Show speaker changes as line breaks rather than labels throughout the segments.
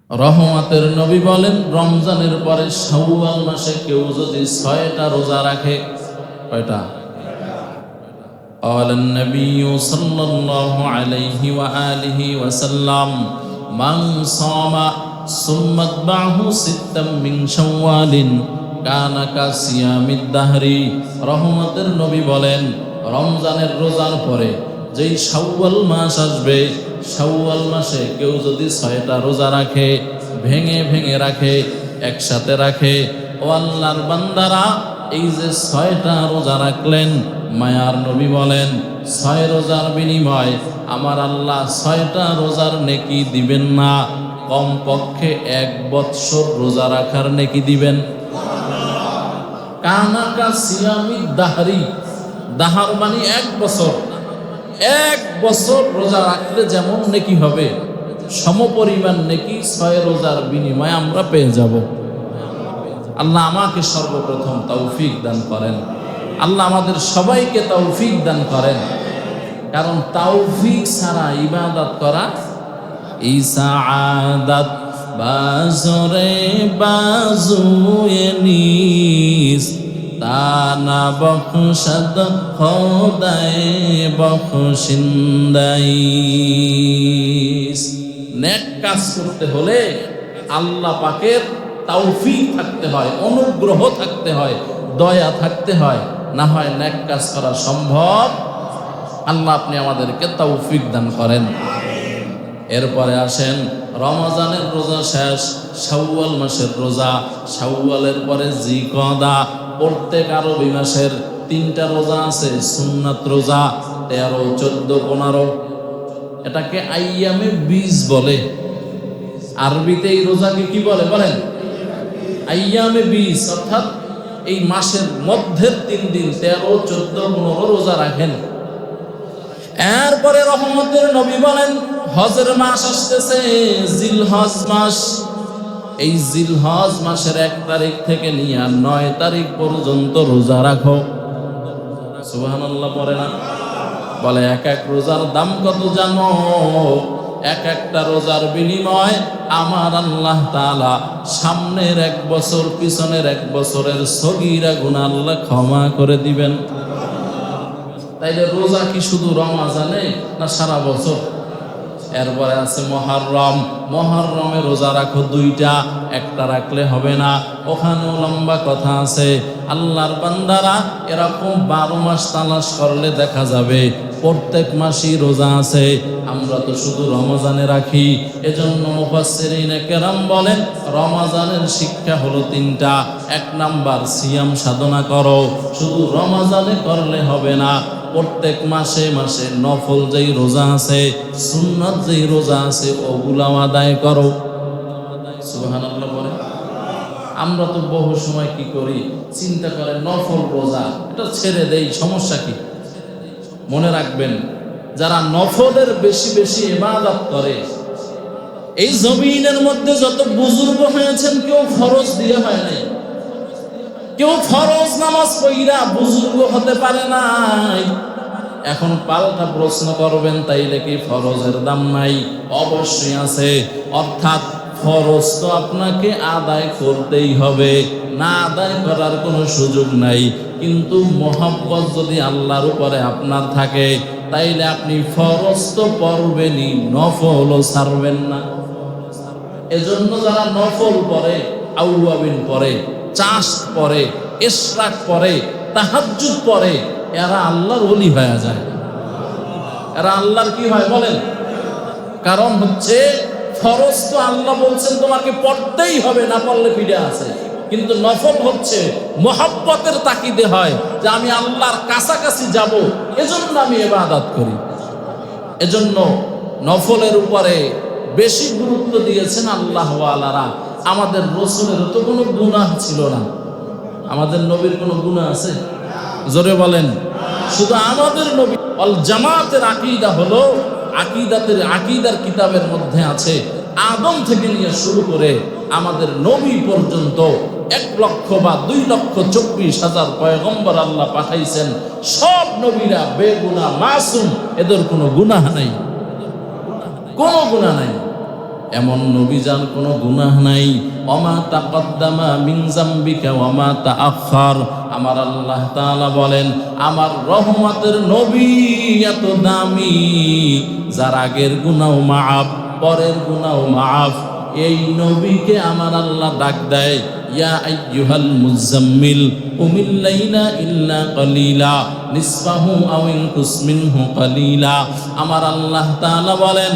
রহমতের নবী বলেন, রমজানের পরে শাওয়াল মাসে কেউ যদি 6টা রোজা রাখে, কয়টা? قال النبي صلى الله عليه وآله وسلم من صام ثم اتبعه ستا من شوال كان كصيام الدهر। রহমতের নবী বলেন, রমজানের রোজার পরে যেই শাওয়াল মাস আসবে, শাওয়াল মাসে কেউ যদি 6টা রোজা রাখে, ভেঙে ভেঙে রাখে, একসাথে রাখে, ও আল্লাহর বান্দারা, এই যে 6টা রোজা রাখলেন, মায়ার নবী বলেন 6 রোজার বিনিময় আমার আল্লাহ 6টা রোজার নেকি দিবেন না, কমপক্ষে 1 বৎসর রোজা রাখার নেকি দিবেন। কানাকা সিয়ামি দাহরি, দাহার মানে 1 বছর। 1 বছর রোজা রাখলে যেমন নেকি হবে, সমপরিমাণ নেকি 6 রোজার বিনিময়ে আমরা পেয়ে যাব। আল্লাহ আমাকে সর্বপ্রথম তৌফিক দান করেন, আল্লাহ আমাদের সবাইকে তৌফিক দান করেন। কারণ তৌফিক ছাড়া ইবাদত করা ইসাআদাত বাজরে বাজুয়ে নিস, তানা বখশদ খোদায়ে বখশিন্দাইস। নেক কাজ করতে হলে আল্লাহ পাকের তৌফিক থাকতে হয়, অনুগ্রহ থাকতে হয়, দয়া থাকতে হয়, না হয় নেক কাজ করা সম্ভব। আল্লাহ আপনি আমাদেরকে তৌফিক দান করেন। এরপরে আসেন রমজানের রোজা শেষ, শাওয়াল মাসের রোজা, শাওয়ালের পরে জিকদা। প্রত্যেক আরবি মাসের 3টা রোজা আছে, সুন্নাত রোজা 13, 14, 15। এটাকে আইয়ামে বীজ বলে। আরবিতে এই রোজাকে কি বলে বলেন? আইয়ামে বীজ, অর্থাৎ এই মাসের মধ্যের 3 দিন 13, 14, 15 রোজা রাখেন। এরপরে রহমতের নবী বলেন, হজের মাস আসতেছে, জিলহজ মাস। এই জিলহজ মাসের 1 তারিখ থেকে নিয়ে 9 তারিখ পর্যন্ত রোজা রাখো। সুবহানাল্লাহ পড়ে না? বলে এক এক রোজার দাম কত জানো? এক একটা রোজার বিনিময় আমার আল্লাহ তাআলা সামনের 1 বছর, পিছনের 1 বছরের সগীরা গুনাহ আল্লাহ ক্ষমা করে দিবেন। তাইলে রোজা কি শুধু রমজানে না সারা বছর? এরপরে আছে মুহররম। মুহররমে রোজা রাখো 2টা, একটা রাখলে হবে না, ওখানেও লম্বা কথা আছে। আল্লাহর বান্দারা এরকম 12 মাস তালাশ করলে দেখা যাবে প্রত্যেক মাসই রোজা আছে। আমরা তো শুধু রমজানে রাখি। এজন্য মুফাসসিরিনে কেরাম বলেন, রমজানের শিক্ষা হলো 3টা। 1 নাম্বার, সিয়াম সাধনা করো। শুধু রমজানে করলে হবে না, প্রত্যেক মাসে মাসে নফল যেই রোজা আছে, সুন্নাত যেই রোজা আছে, ওগুলাও আদায় করো। সুবহানাল্লাহ বলে। আমরা তো বহু সময় কি করি, চিন্তা করে নফল রোজা এটা ছেড়ে দেই, সমস্যা কি? মনে রাখবেন, যারা নফলের বেশি বেশি ইবাদত করে, এই জমিনের মধ্যে যত বুজুর্গ হয়েছেন, কেউ ফরজ দিয়ে হয় নাই। কেউ ফরজ নামাজ পড়া বুজুর্গ হতে পারে নাই। এখন পাল্টা প্রশ্ন করবেন, তাইলে কি ফরজের দাম নাই? অবশ্যই আছে। অর্থাৎ ফরজ তো আপনাকে আদায় করতেই হবে, না আদায় করার কোনো সুযোগ নাই। কিন্তু মহব্বত যদি আল্লাহর উপরে আপনার থাকে, তাইলে আপনি ফরজ তো পড়বেনই, নফলও ছাড়বেন না। এজন্য যারা নফল পড়ে, আউয়াবিন পড়ে, চাষ পড়ে, ইশরাক পড়ে, তাহাজ্জুদ পড়ে, এরা আল্লাহর ওলি হয়ে যায়। এরা আল্লাহর কি হয় বলেন? কারণ হচ্ছে ফরজ তো আল্লাহ বলছেন তোমাকে পড়তেই হবে, না পড়লে বিদআত আছে। কিন্তু নফল হচ্ছে মুহাব্বতের তাকিদে হয় যে আমি আল্লাহর কাছাকাছি যাব, এজন্য আমি ইবাদত করি। এজন্য নফলের উপরে বেশি গুরুত্ব দিয়েছেন আল্লাহ ওয়ালারা। আমাদের রাসূলের তো কোনো গুনাহ ছিল না। আমাদের নবীর কোনো গুনাহ আছে? জোরে বলেন। শুধু আমাদের নবী আল জামাতের আকীদা হলো, আকীদার কিতাবের মধ্যে আছে, আদম থেকে নিয়ে শুরু করে আমাদের নবী পর্যন্ত 1 লক্ষ বা 2,24,000 পয়গম্বর আল্লাহ পাঠাইছেন। সব নবীরা বেগুনাহ, মাসুম, এদের কোনো গুনাহ নাই, কোনো গুনাহ নাই। এমন নবী যার কোনো গুনাহ নাই। ওমা তাকদ্দামা মিন যামবিকা ওমা তাআখার। আমার আল্লাহ তাআলা বলেন আমার রহমতের নবী এত দামি, যার আগের গুনাহ মাফ, পরের গুনাহ মাফ। এই নবীকে আমার আল্লাহ ডাক দেয়, ইয়া আইয়ুহাল মুজাম্মিল কুমিল লাইলা ইল্লা কালিলা নিসফাহু আও ইনকুস মিনহু কালিলা। আমার আল্লাহ তাআলা বলেন,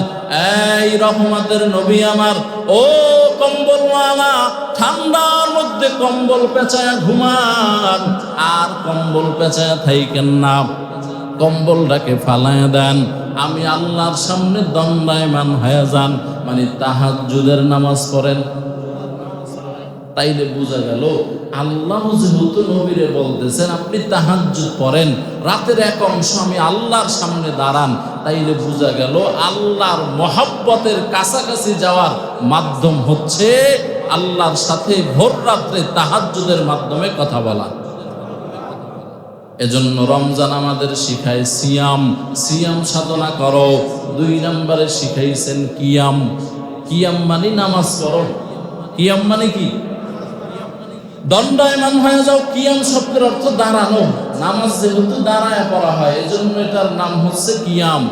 এই রহমতের নবী আমার, ও কম্বলওয়ালা, ঠান্ডার মধ্যে কম্বল পেঁচায়া ঘুমান, আর কম্বল পেঁচায়া থাইকেন না, কম্বলটাকে ফালায়া দেন, আমি আল্লাহর সামনে দণ্ডায়মান হয়ে যান, মানে তাহাজ্জুদের নামাজ পড়েন। তাইলে বোঝা গেল আল্লাহ যেহেতু নবীরে বলতেছেন আপনি তাহাজ্জুদ পড়েন, রাতের এক অংশ আমি আল্লাহর সামনে দাঁড়ান, তাইলে বোঝা গেল আল্লাহর মহব্বতের কাছাকাছি যাওয়ার মাধ্যম হচ্ছে আল্লাহর সাথে ভোর রাত্রে তাহাজ্জুদের মাধ্যমে কথা বলা। এজন্য রমজান আমাদের শিখায় সিয়াম, সিয়াম সাধনা করো। 2 নম্বরে শিখাইছেন কিয়াম, কিয়াম মানে নামাজ পড়ো। কিয়াম মানে কি? দণ্ডায়মান হয়ে যাও। কিয়াম শব্দের অর্থ দাঁড়ানো, নামাজ যেহেতু দাঁড়ায় পড়া হয় এজন্য এটার নাম হচ্ছে কিয়াম।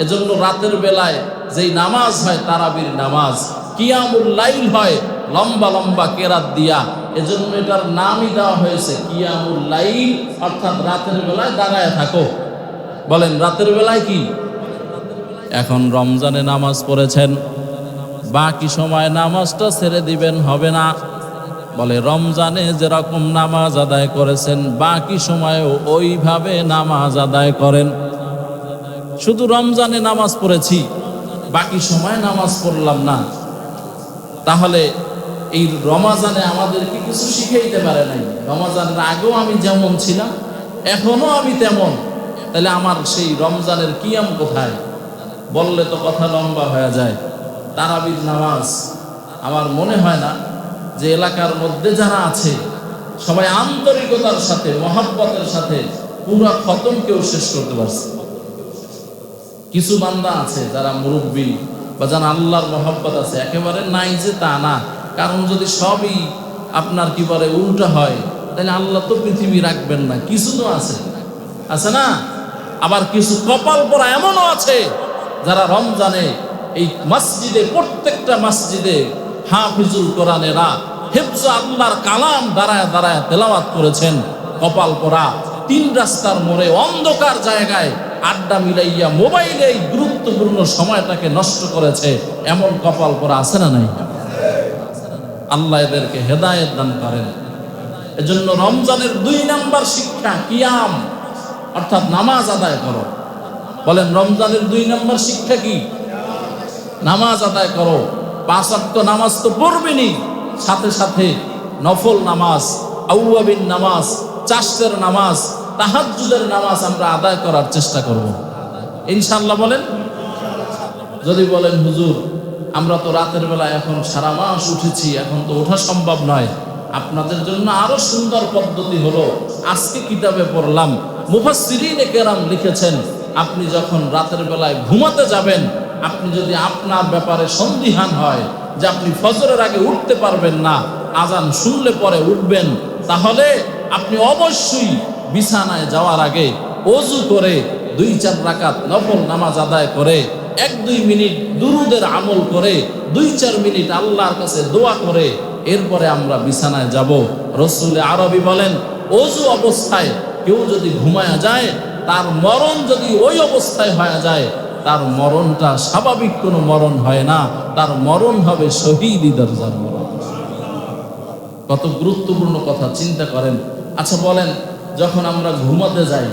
এজন্য রাতের বেলায় যেই নামাজ হয় তারাবির নামাজ, কিয়ামুল লাইল হয় লম্বা লম্বা কেরাত দিয়া, এজন্য এটার নামই দেওয়া হয়েছে কিয়ামুল লাইল, অর্থাৎ রাতের বেলায় দাঁড়ায় থাকো। বলেন রাতের বেলায় কি? এখন রমজানে নামাজ পড়েছেন, বাকি সময় নামাজটা ছেড়ে দিবেন হবে না। বলে রমজানে যেরকম নামাজ আদায় করেছেন বাকি সময়ও ওইভাবে নামাজ আদায় করেন। শুধু রমজানে নামাজ পড়েছি, বাকি সময় নামাজ পড়লাম না, তাহলে এই রমজানে আমাদেরকে কিছু শিখাইতে পারে নাই। রমজানের আগেও আমি যেমন ছিলাম এখনো আমি তেমন, তাহলে আমার সেই রমজানের কিয়াম কোথায়? বললে তো কথা লম্বা হয়ে যায়। তারাবির নামাজ আমার মনে হয় না যে এলাকার মধ্যে যারা আছে সবাই আন্তরিকতার সাথে মহব্বতের সাথে পুরা খতম কেউ শেষ করতে পারছে। কিছু বান্দা আছে যারা মুরব্বী বা যারা আল্লাহর মহব্বত আছে, একেবারে নাই যে তা না, কারণ যদি সবই আপনার কি বলে উল্টা হয় তাহলে আল্লাহ তো পৃথিবী রাখবেন না। কিছু তো আছে, আছে না? আবার কিছু কপাল পরা এমনও আছে যারা রমজানে এই মসজিদে, প্রত্যেকটা মসজিদে হাফিজুল কোরআনেরা হিফজ আল্লাহর কালাম দাঁড়ায় দাঁড়ায় তেলাওয়াত করেছেন। কপাল পরা 3 রাস্তার মোড়ে অন্ধকার জায়গায় আড্ডা মিলাইয়া মোবাইলে এই গুরুত্বপূর্ণ সময়টাকে নষ্ট করেছে, এমন কপাল পরা আছে না নাই? আল্লাহ এদেরকে হেদায়েত দান করেন। এজন্য রমজানের 2 নাম্বার শিক্ষা কিয়াম, অর্থাৎ নামাজ আদায় করো। বলেন রমজানের 2 নাম্বার শিক্ষা কি? নামাজ আদায় করো। 5 ওয়াক্ত নামাজ তো পড়বেনই, সাথে সাথে নফল নামাজ, আউয়াবিন নামাজ, চাষের নামাজ, তাহাজ্জুদের নামাজ আমরা আদায় করার চেষ্টা করব ইনশাআল্লাহ। বলেন যদি বলেন হুজুর আমরা তো রাতের বেলা এখন সারা মাস উঠেছি, এখন তো ওঠা সম্ভব নয়, আপনাদের জন্য আরো সুন্দর পদ্ধতি হলো আজকে কিতাবে পড়লাম, মুফাসসিরিনে কেরাম লিখেছেন, আপনি যখন রাতের বেলায় ঘুমাতে যাবেন, আপনি যদি আপনার ব্যাপারে সন্দিহান হয় যে আপনি ফজরের আগে উঠতে পারবেন না, আজান শুনলে পরে উঠবেন, তাহলে আপনি অবশ্যই বিছানায় যাওয়ার আগে ওযু করে 2-4 রাকাত নফল নামাজ আদায় করে 1-2 মিনিট দুরুদের আমল করে 2-4 মিনিট আল্লাহর কাছে দোয়া করে এরপরে আমরা বিছানায় যাব। রাসূল আরবি বলেন ওযু অবস্থায় কেউ যদি ঘুমায়া যায়, তার মরণ যদি ওই অবস্থায় হয়ে যায়, তার মরণটা স্বাভাবিক কোনো মরণ হয় না, তার মরণ হবে শহীদি দরজার মরণ। কত গুরুত্বপূর্ণ কথা চিন্তা করেন। আচ্ছা বলেন যখন আমরা ঘুমাতে যাই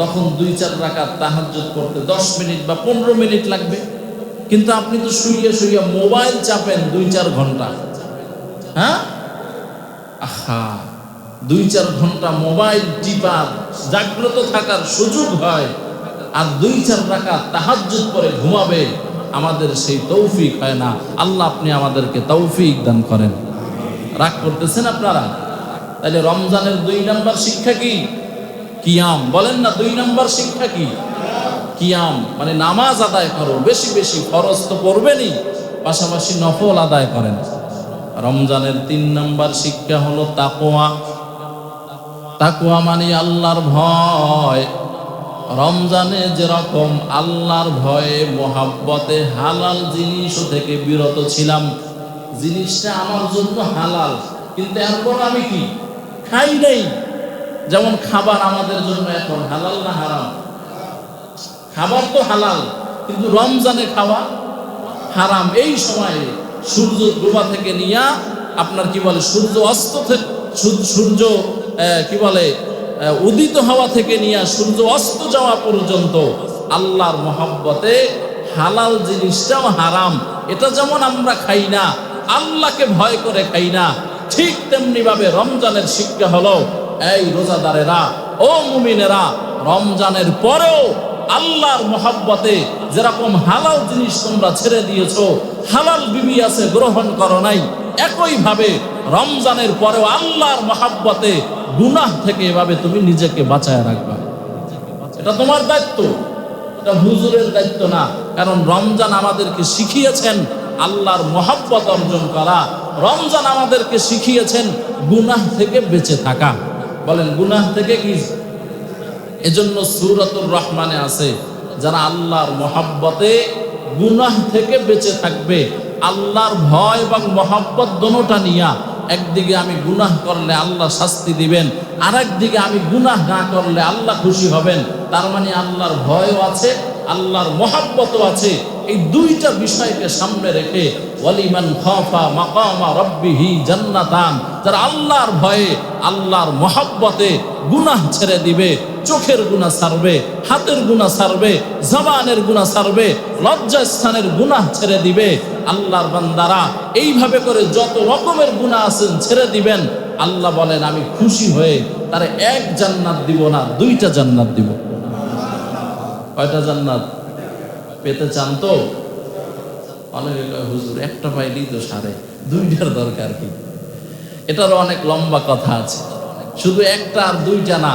তখন 2-4 রাকাত তাহাজ্জুদ করতে 10 মিনিট বা 15 মিনিট লাগবে, কিন্তু আপনি তো শুইয়া শুইয়া মোবাইল চাপেন 2-4 ঘন্টা। হ্যাঁ, আহা, 2-4 ঘন্টা মোবাইল টিপার জাগ্রত থাকার সুযোগ হয়, আর 2-4 রাকাত তাহাজ্জুদ করে ঘুমাবে, আমাদের সেই তৌফিক হয় না। আল্লাহ আপনি আমাদেরকে তৌফিক দান করেন। রাগ করতেছেন আপনারা? তাহলে রমজানের 2 নাম্বার শিক্ষা কি? কিয়াম। বলেন না 2 নাম্বার শিক্ষা কি? কিয়াম মানে নামাজ আদায় করো বেশি বেশি, ফরজ তো পড়বেনই, পাশাপাশি নফল আদায় করেন। রমজানের 3 নাম্বার শিক্ষা হলো তাকওয়া। তাকওয়া মানে আল্লাহর ভয়। রমজানে যেরকম আল্লাহর ভয়ে মোহাব্বতে হালাল জিনিস থেকে বিরত ছিলাম, জিনিসটা আমার জন্য হালাল কিন্তু এরপর আমি কি খাই নাই। যেমন খাবার আমাদের জন্য এখন হালাল না হারাম? খাবার তো হালাল কিন্তু রমজানে খাওয়া হারাম। এই সময়ে সূর্য ডোবা থেকে নিয়ে আপনার কি বলে সূর্য অস্ত থেকে সূর্য কি বলে উদিত হওয়া থেকে নিয়ে সূর্য অস্ত যাওয়া পর্যন্ত আল্লাহর মহব্বতে হালাল জিনিসটাও হারাম। এটা যেমন আমরা খাই না, আল্লাহকে ভয় করে খাই না, ঠিক তেমনি ভাবে রমজানের শিক্ষা হলো এই রোজাদারেরা, ও মুমিনেরা, রমজানের পরেও আল্লাহর মহব্বতে যেরকম হালাল জিনিস তোমরা ছেড়ে দিয়েছো, হালাল বিবি আছে গ্রহণ করো নাই, একই ভাবে রমজানের পরেও আল্লাহর মহব্বতে গুনাহ থেকে এভাবে তুমি নিজেকে বাঁচায় রাখবা। এটা তোমার দায়িত্ব, এটা হুজুরের দায়িত্ব না। কারণ রমজান আমাদেরকে শিখিয়েছেন আল্লাহর মহব্বত অর্জন করা। রমজান আমাদেরকে শিখিয়েছেন গুনাহ থেকে বেঁচে থাকা। বলেন গুনাহ থেকে কি? এজন্য সূরাতুর রহমানে আছে যারা আল্লাহর মহব্বতে গুনাহ থেকে বেঁচে থাকবে, আল্লাহর ভয় এবং মহব্বত দোনোটা নিয়া, একদিকে আমি গুনাহ করলে আল্লাহ শাস্তি দিবেন, আর একদিকে আমি গুনাহ না করলে আল্লাহ খুশি হবেন। তার মানে আল্লাহর ভয়ও আছে, আল্লাহর মহব্বতও আছে। এই দুইটা বিষয়কে সামনে রেখে ওয়ালিমান খাফা মাকামা রাব্বিহি জান্নাতান, যারা আল্লাহর ভয়ে আল্লাহর মহব্বতে গুনাহ ছেড়ে দিবে, চোখের গুনাহ ছাড়বে, হাতের গুনাহ ছাড়বে, জবানের গুনাহ ছাড়বে, লজ্জাস্থানের গুনাহ ছেড়ে দিবে, আল্লাহর বান্দারা এইভাবে করে যত রকমের গুনাহ আছেন ছেড়ে দিবেন, আল্লাহ বলেন আমি খুশি হয়ে তারে 1 জান্নাত দিব না, 2টা জান্নাত দিব। কয়টা জান্নাত পেতে চান? তো অনেকে কয় হুজুর একটা পাইলেই তো সারে, 2টার দরকার কি? এটারও অনেক লম্বা কথা আছে। শুধু একটা আর 2টা না,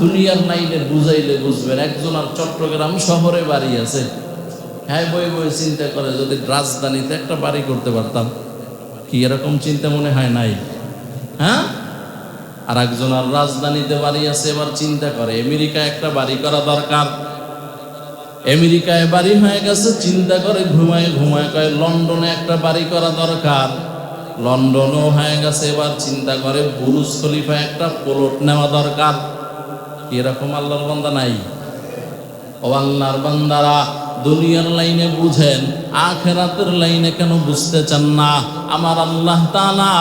দুনিয়ার লাইনে বুঝাইলে বুঝবেন। একজন আর চট্টগ্রাম শহরে বাড়ি আছে, হ্যাঁ বই বই চিন্তা করে যদি রাজধানীতে একটা বাড়ি করতে পারতাম। কি এরকম চিন্তা মনে হয় নাই? হ্যাঁ, আর একজন আর রাজধানীতে বাড়ি আছে, এবার চিন্তা করে আমেরিকায় একটা বাড়ি করা দরকার। আমেরিকায় বাড়ি হয়ে গেছে, চিন্তা করে ঘুমায় ঘুমায় কয় লন্ডনে একটা বাড়ি করা দরকার। লন্ডনও হয়ে গেছে, এবার চিন্তা করে বুরুজ খলিফা একটা প্লট নেওয়া দরকার। এরকম আল্লাহর বান্দা নাই? ও আল্লাহর বান্দারা, দুনিয়ার লাইনে বুঝেন, আখিরাতের লাইনে কেন বুঝতে চান না? আমার আল্লাহ তাআলা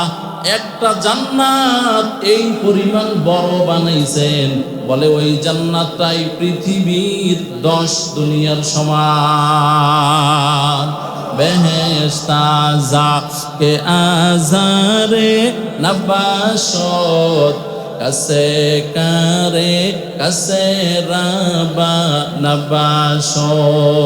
একটা জান্নাত এই পরিমাণ বড় বানাইছেন, বলে ওই জান্নাতটাই পৃথিবীর 10 দুনিয়ার সমান। বেহেশতা যাকে আজারে নবাশত কাছে কারে কাছে রাবা নবাশত।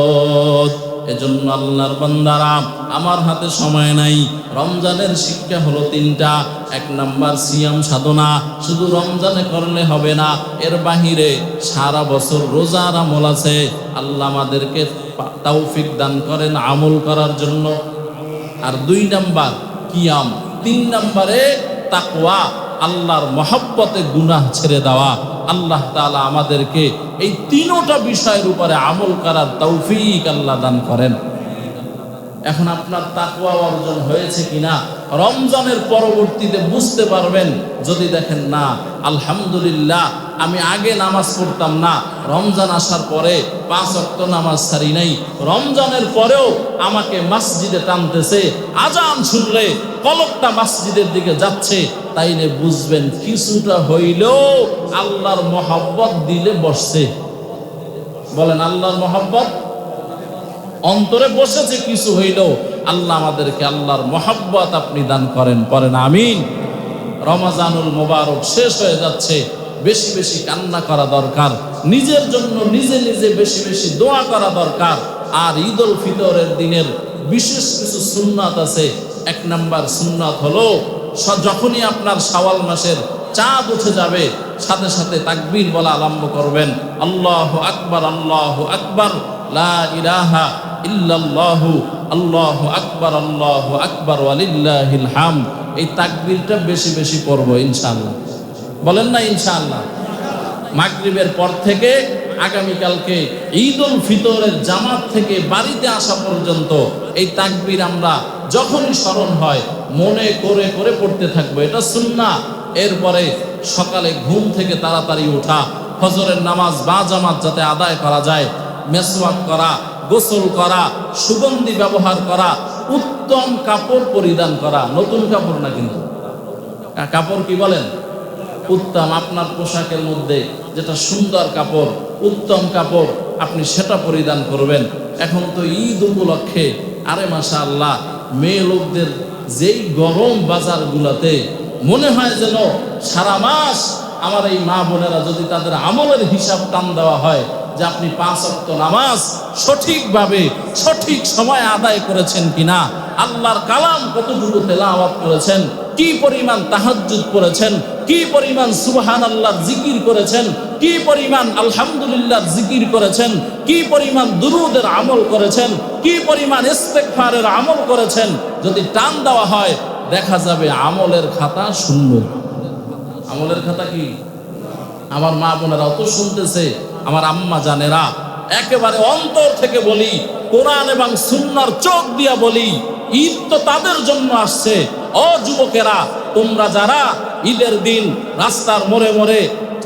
এজন্য আল্লাহর বান্দারা, আমার হাতে সময় নাই। রমজানের শিক্ষা হলো 3টা। 1 নাম্বার সিয়াম সাধনা, শুধু রমজানে করলে হবে না, এর বাহিরে সারা বছর রোজার আমল আছে। আল্লাহ আমাদেরকে তৌফিক দান করেন আমল করার জন্য। আর 2 নাম্বার কিয়াম, 3 নাম্বারে তাকওয়া, আল্লাহর মহব্বতে গুনাহ ছেড়ে দেওয়া। আল্লাহ তাআলা আমাদেরকে এই 3টা বিষয়ের উপরে আমল করার তৌফিক আল্লাহ দান করেন। এখন আপনার তাকওয়া অর্জন হয়েছে কিনা রমজানের পরবর্তীতে বুঝতে পারবেন। যদি দেখেন না আলহামদুলিল্লাহ, আমি আগে নামাজ পড়তাম না, রমজান আসার পরে 5 ওয়াক্ত নামাজ ছাড়ি নাই, রমজানের পরেও আমাকে মসজিদে টানতেছে, আজান শুনলে কলকটা মসজিদের দিকে যাচ্ছে, তাইলে বুঝবেন কিছুটা হইলেও আল্লাহর মহব্বত দিলে বসছে। বলেন আল্লাহর মহব্বত অন্তরে বসেছে, কিছু হইলেও। আল্লাহ আমাদেরকে আল্লাহর মহব্বত আপনি দান করেন, পড়েন আমিন। রমজানুল মুবারক শেষ হয়ে যাচ্ছে, বেশি বেশি কান্না করা দরকার, নিজের জন্য নিজে নিজে বেশি বেশি দোয়া করা দরকার। আর ঈদ উল ফিতরের দিনের বিশেষ কিছু সুন্নাত আছে। 1 নাম্বার সুন্নাত হলো যখনই আপনার শাওয়াল মাসের চাঁদ উঠে যাবে, সাথে সাথে তাকবীর বলা আরম্ভ করবেন, আল্লাহু আকবার, আল্লাহু আকবার, লা ইলাহা ইল্লাল্লাহু আল্লাহু আকবার ওয়ালিল্লাহিল হামদ। এই তাকবীরটা বেশি বেশি পড়ব ইনশাআল্লাহ। বলেন না ইনশাআল্লাহ। মাগরিবের পর থেকে আগামীকালকে ঈদুল ফিতরের জামাত থেকে বাড়িতে আসা পর্যন্ত এই তাকবীর আমরা যখনই স্মরণ হয় মনে করে করে পড়তে থাকবো, এটা সুন্নাহ। এরপরে সকালে ঘুম থেকে তাড়াতাড়ি ওঠা, ফজরের নামাজ বা জামাত যাতে আদায় করা যায়, মেসওয়াক করা, গোসল করা, সুগন্ধি ব্যবহার করা, উত্তম কাপড় পরিধান করা। নতুন কাপড় না কিন্তু, কাপড় কি বলেন? উত্তম। আপনার পোশাকের মধ্যে যেটা সুন্দর কাপড়, উত্তম কাপড়, আপনি সেটা পরিধান করবেন। এখন তো ঈদ উপলক্ষে আরে মাশাআল্লাহ, মেয়ে লোকদের যেই গরম বাজারগুলোতে মনে হয় যেন সারা মাস আমার এই মা বোনেরা যদি তাদের আমলের হিসাব টান দেওয়া হয় যে আপনি 5 ওয়াক্ত নামাজ সঠিকভাবে সঠিক সময় আদায় করেছেন কিনা, আল্লাহর কালাম কতটুকু তেলাওয়াত করেছেন, কি পরিমাণ তাহাজ্জুদ করেছেন, কি পরিমাণ সুবহানাল্লাহর জিকির করেছেন, কি পরিমাণ আলহামদুলিল্লাহর জিকির করেছেন, কি পরিমাণ দুরূদের আমল করেছেন, কি পরিমাণ ইস্তেগফারের আমল করেছেন, যদি টান দেওয়া হয় দেখা যাবে আমলের খাতা শূন্য। আমলের খাতা কি? আমার মা বোনেরাও তো শুনতেছে, আমার আম্মা জানেরা, একেবারে অন্তর থেকে বলি, কোরআন এবং সুন্নাহর চোখ দিয়া বলি, ঈদ তো তাদের জন্য আসছে। ও যুবকেরা, তোমরা যারা ঈদের দিন রাস্তার মোড়ে মোড়ে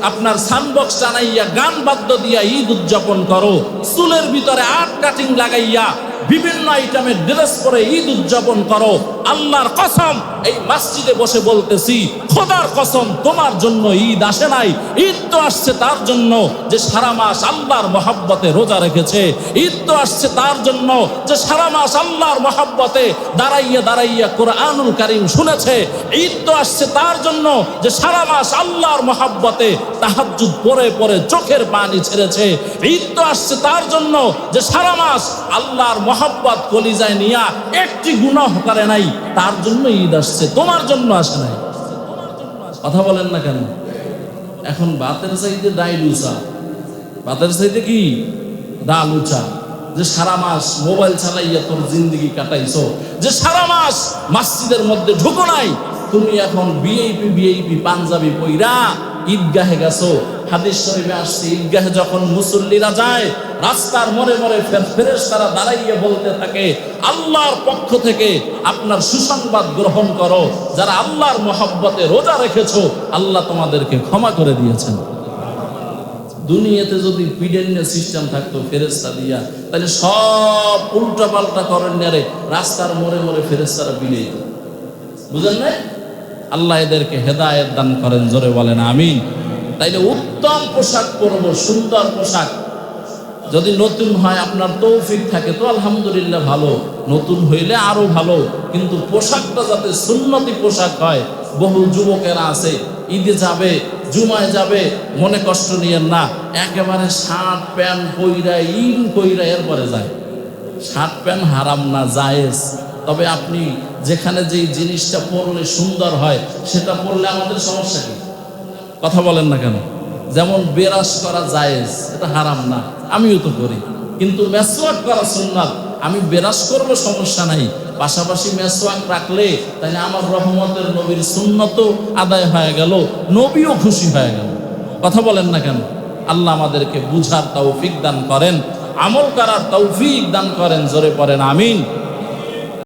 আপনার সানবক্স টানাইয়া গান বাদ্য দিয়া ঈদ উদযাপন করো, চুলের ভিতরে আর্ট কাটিং লাগাইয়া বিভিন্ন আইটেমের ড্রেস পরে ঈদ উদযাপন করো, আল্লাহর কসম এই মসজিদে বসে বলতেছি, খোদার কসম তোমার জন্য ঈদ আসে নাই। ঈদ তো আসছে তার জন্য যে সারা মাস আল্লাহর মহব্বতে রোজা রেখেছে। ঈদ তো আসছে তার জন্য যে সারা মাস আল্লাহর মহব্বতে দাঁড়াইয়া দাঁড়াইয়া কোরআনুল কারীম শুনেছে। ঈদ তো আসছে তার জন্য যে সারা মাস আল্লাহর মহব্বতে তাহাজ্জুদ পড়ে পড়ে চোখের পানি ছেড়েছে। ঈদ তো আসছে তার জন্য যে সারা মাস আল্লাহর মহব্বত কলিজায় নিয়া একটি গুনাহ করে নাই, তার জন্য ঈদ আসছে, তোমার জন্য আসে নাই। কথা বলেন না কেন? এখন বাতের চাইতে ডাইল উঁচা, বাতের চাইতে কি ডাল উঁচা। যে সারা মাস মোবাইল চালাইয়া তোর জিন্দিগি কাটাইছো, যে সারা মাস মসজিদের মধ্যে ঢুকো নাই, তুমি এখন ভিআইপি পাঞ্জাবি পইরা ঈদগাহে গেছো। হাদিস শরীফে আসছে, ঈদগাহে যখন মুসল্লিরা যায়, রাস্তার মোড়ে মোড়ে ফেরেশতারা দাঁড়াইয়া বলতে থাকে, আল্লাহর পক্ষ থেকে আপনার সুসংবাদ গ্রহণ করো, যারা আল্লাহর মহব্বতে রোজা রেখেছো আল্লাহ তোমাদেরকে ক্ষমা করে দিয়েছেন। দুনিয়াতে যদি পিডেন্যা সিস্টেম থাকতো ফেরেশতা দিয়া, তাহলে সব উল্টা পাল্টা করেন রে রাস্তার মোড়ে মোড়ে ফেরেশতারা বিলিয়ে দিত। বুঝেন না? আল্লাহ এদেরকে হেদায়েত দান করেন, জোরে বলেন আমিন। তাইলে উত্তম পোশাক পরবো, সুন্দর পোশাক। যদি নতুন হয় আপনার তৌফিক থাকে তো আলহামদুলিল্লাহ ভালো, নতুন হইলে আরো ভালো, কিন্তু পোশাকটা যাতে সুন্নতি পোশাক হয়। বহু যুবকেরা আছে ঈদে যাবে, জুমায় যাবে, মনে কষ্ট নিয়েন না, একেবারে শার্ট প্যান্ট পইরা ইন কইরা এরপরে যায়। শার্ট প্যান্ট হারাম না, জায়েজ। তবে আপনি যেখানে যেই জিনিসটা পরলে সুন্দর হয় সেটা পরলে আমাদের সমস্যা কি? কথা বলেন না কেন? যেমন বেরাস করা জায়েজ, এটা হারাম না, আমিও তো করি, কিন্তু মেসওয়াক করা সুন্নাত। আমি বেরাস করব সমস্যা নাই, পাশাপাশি মেসওয়াক রাখলে তাহলে আমার রহমতের নবীর সুন্নতও আদায় হয়ে গেল, নবীও খুশি হয়ে গেল। কথা বলেন না কেন? আল্লাহ আমাদেরকে বুঝার তৌফিক দান করেন, আমল করার তৌফিক দান করেন, জোরে পড়েন আমিন।